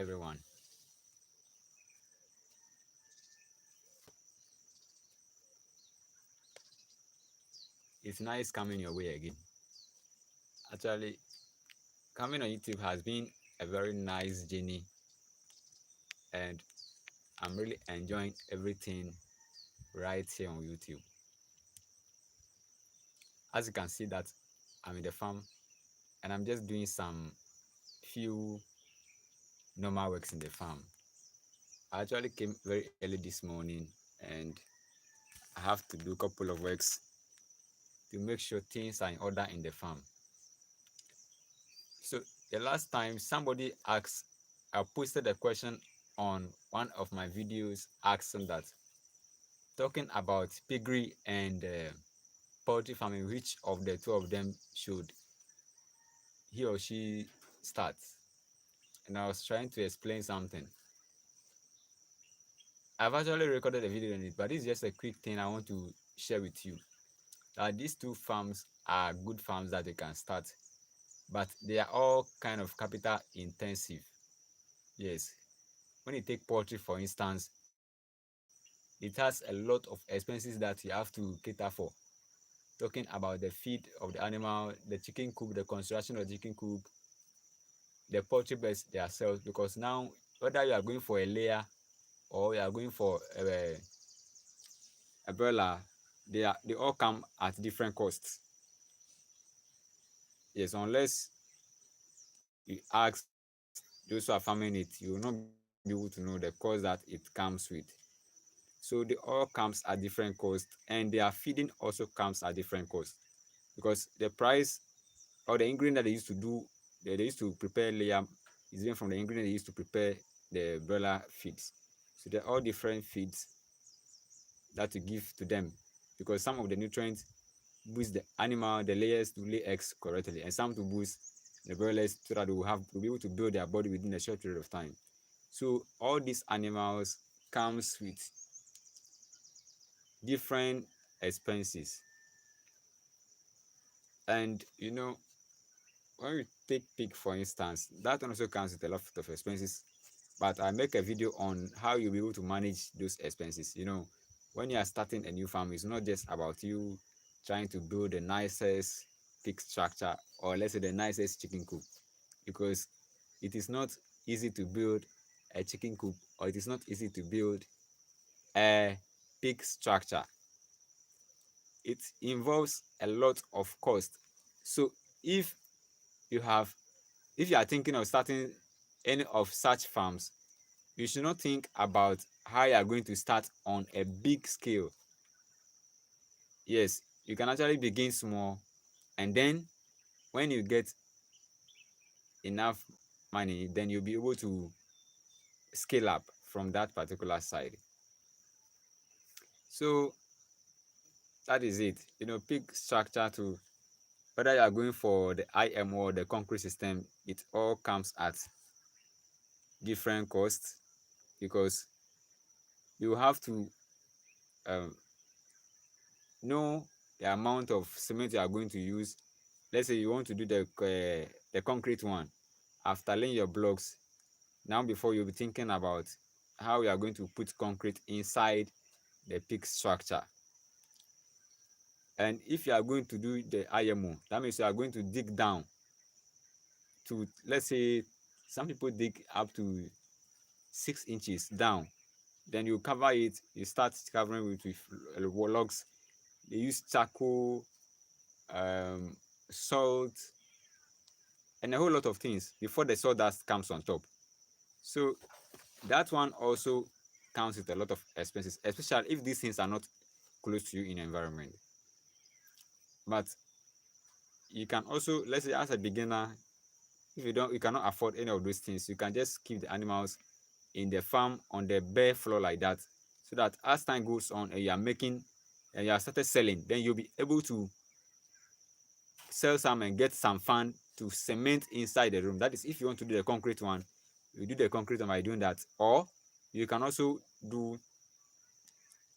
everyone. It's nice coming your way again. Actually, coming on YouTube has been a very nice journey, and I'm really enjoying everything right here on YouTube. As you can see that I'm in the farm and I'm just doing some few normal works in the farm. I actually came very early this morning and I have to do a couple of works to make sure things are in order in the farm. So the last time somebody asked, I posted a question on one of my videos asking that, talking about piggery and poultry farming, which of the two of them should he or she start? And I was trying to explain something. I've actually recorded a video on it, but this is just a quick thing I want to share with you. These two farms are good farms that you can start, but they are all kind of capital intensive. Yes, when you take poultry for instance, it has a lot of expenses that you have to cater for. Talking about the feed of the animal, the chicken coop, the construction of the chicken coop, the poultry birds themselves. Because now, whether you are going for a layer or you are going for a broiler, they all come at different costs. Yes, unless you ask those who are farming it, you will not be able to know the cost that it comes with. So they all comes at different costs, and their feeding also comes at different costs, because the price or the ingredient that they used to do, they used to prepare layer is different from the ingredient they used to prepare the broiler feeds. So they're all different feeds that you give to them, because some of the nutrients boost the animal, the layers to lay eggs correctly, and some to boost the broilers so that they will be able to build their body within a short period of time. So all these animals comes with different expenses. And when we take pig for instance, that one also comes with a lot of expenses. But I make a video on how you'll be able to manage those expenses. When you are starting a new farm, it's not just about you trying to build the nicest pig structure, or let's say the nicest chicken coop, because it is not easy to build a chicken coop, or it is not easy to build a pig structure. It involves a lot of cost. So if you have if you are thinking of starting any of such farms, you should not think about how you are going to start on a big scale. Yes, you can actually begin small, and then when you get enough money, then you'll be able to scale up from that particular side. So that is it. Pig structure to whether you are going for the IMO or the concrete system, it all comes at different costs, because you have to um, know the amount of cement you are going to use. Let's say you want to do the concrete one. After laying your blocks, now before you'll be thinking about how you are going to put concrete inside the pig structure. And if you are going to do the IMO, that means you are going to dig down to, let's say, some people dig up to 6 inches down. Then you cover it, you start covering it with logs. They use charcoal, um, salt, and a whole lot of things before the sawdust comes on top. So that one also counts with a lot of expenses, especially if these things are not close to you in the environment. But you can also, let's say as a beginner, if you cannot afford any of those things, you can just keep the animals in the farm on the bare floor like that, so that as time goes on and you are making and you are started selling, then you'll be able to sell some and get some fund to cement inside the room. That is, if you want to do the concrete one, you do the concrete one by doing that. Or you can also do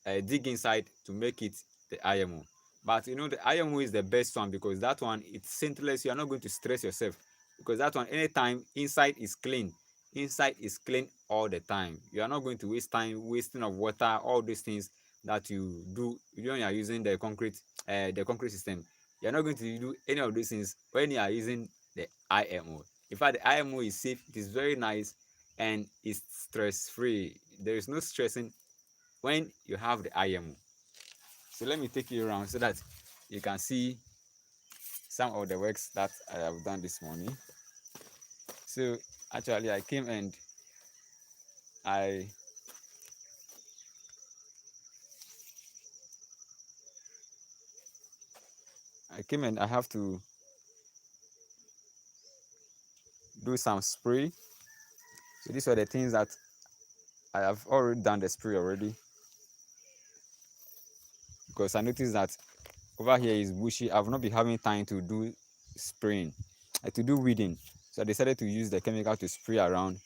a dig inside to make it the IMO. But the IMO is the best one, because that one, it's scentless. You are not going to stress yourself, because that one, anytime inside is clean, inside is clean all the time. You are not going to waste time wasting of water, all these things that you do when you are using the concrete system. You are not going to do any of these things when you are using the IMO. In fact, the IMO is safe, it is very nice, and it's stress free. There is no stressing when you have the IMO. So let me take you around so that you can see some of the works that I have done this morning. So actually I came and I I have to do some spray. So these are the things that I have already done the spray already, because I noticed that over here is bushy. I've not been having time to do spraying, to do weeding. So I decided to use the chemical to spray around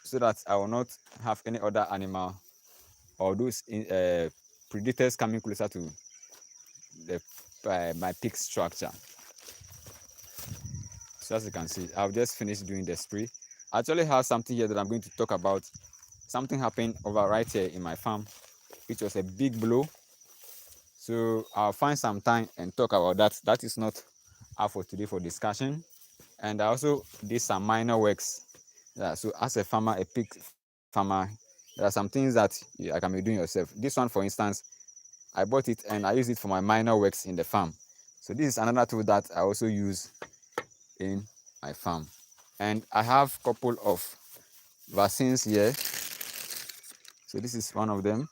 so that I will not have any other animal or those predators coming closer to the my pig structure. So as you can see, I've just finished doing the spray. I actually have something here that I'm going to talk about. Something happened over right here in my farm, which was a big blow. So I'll find some time and talk about that. That is not up for today for discussion. And I also did some minor works. Yeah, so as a farmer, a pig farmer, there are some things that I can be doing yourself. This one, for instance, I bought it and I use it for my minor works in the farm. So this is another tool that I also use in my farm. And I have a couple of vaccines here. So this is one of them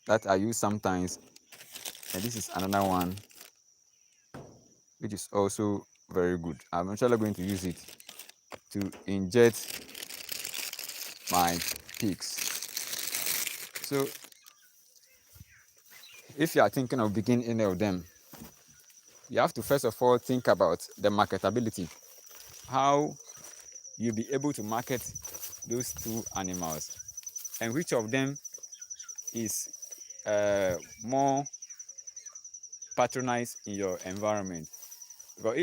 that I use sometimes. And this is another one which is also very good. I'm actually going to use it to inject my pigs. So if you are thinking of beginning any of them, you have to first of all think about the marketability. How you'll be able to market those two animals, and which of them is more patronized in your environment. Because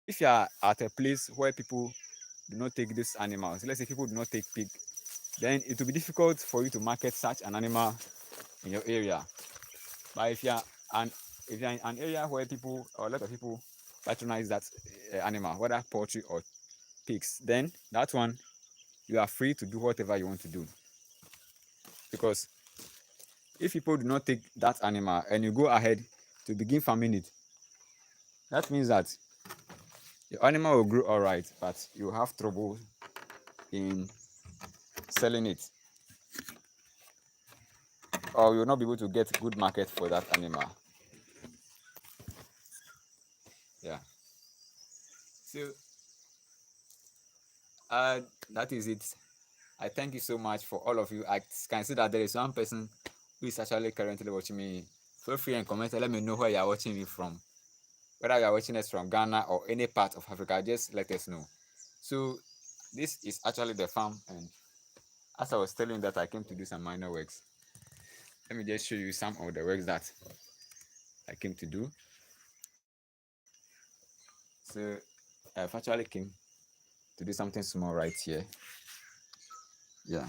if you are at a place where people do not take these animals, let's say people do not take pig, then it will be difficult for you to market such an animal in your area. But if you're in an area where people or a lot of people patronize that animal, whether poultry or pigs, then that one you are free to do whatever you want to do. Because if people do not take that animal and you go ahead to begin farming it, that means that the animal will grow all right, but you have trouble in selling it, or you will not be able to get good market for that animal. Yeah. So uh, that is it. I thank you so much for all of you. I can see that there is one person who is actually currently watching me. Feel free and comment and let me know where you are watching me from. Whether you are watching us from Ghana or any part of Africa, just let us know. So this is actually the farm, and as I was telling you that I came to do some minor works. Let me just show you some of the works that I came to do. So I've actually came to do something small right here. Yeah.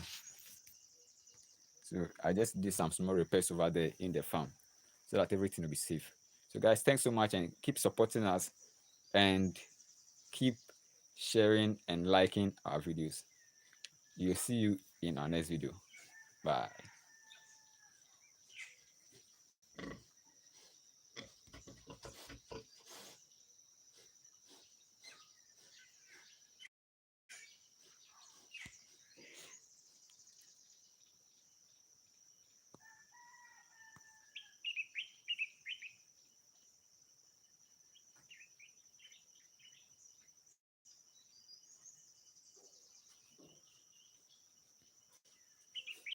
So I just did some small repairs over there in the farm so that everything will be safe. So guys, thanks so much and keep supporting us and keep sharing and liking our videos. You'll see you in our next video. Bye.